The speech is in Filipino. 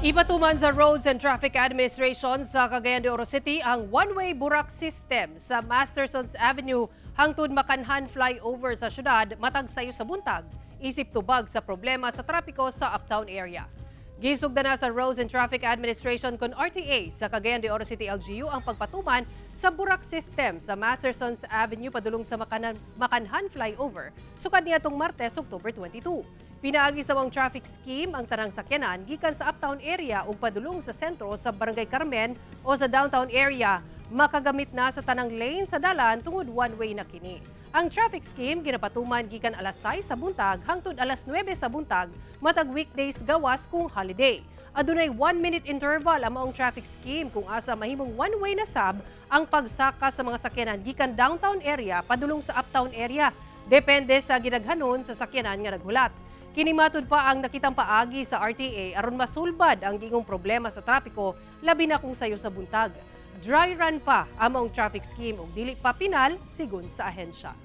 Ipatuman sa Roads and Traffic Administration sa Cagayan de Oro City ang one-way burak system sa Mastersons Avenue hangtod Makanhan flyover sa syudad matag sayo sa buntag. Isip tubag sa problema sa trapiko sa uptown area. Gisugda na sa Roads and Traffic Administration kon RTA sa Cagayan de Oro City LGU ang pagpatuman sa burak system sa Mastersons Avenue padulong sa Makanhan flyover sukad niadtong Martes, October 22. Pinaagi sa mga traffic scheme ang tanang sakyanan gikan sa uptown area ug padulong sa sentro sa Barangay Carmen o sa downtown area makagamit na sa tanang lane sa dalan tungod one-way na kini. Ang traffic scheme ginapatuman gikan alas 6 sa buntag hangtod alas 9 sa buntag matag weekdays gawas kung holiday. Adunay 1-minute interval ang maong traffic scheme kung asa mahimong one-way na sab ang pagsaka sa mga sakyanan gikan downtown area padulong sa uptown area. Depende sa gidaghanon sa sakyanan nga naghulat. Kinimatod pa ang nakitang paagi sa RTA aron masulbad ang gingong problema sa trapiko labi na kung sayo sa buntag. Dry run pa ang maong traffic scheme ug dili pa pinal sigon sa ahensya.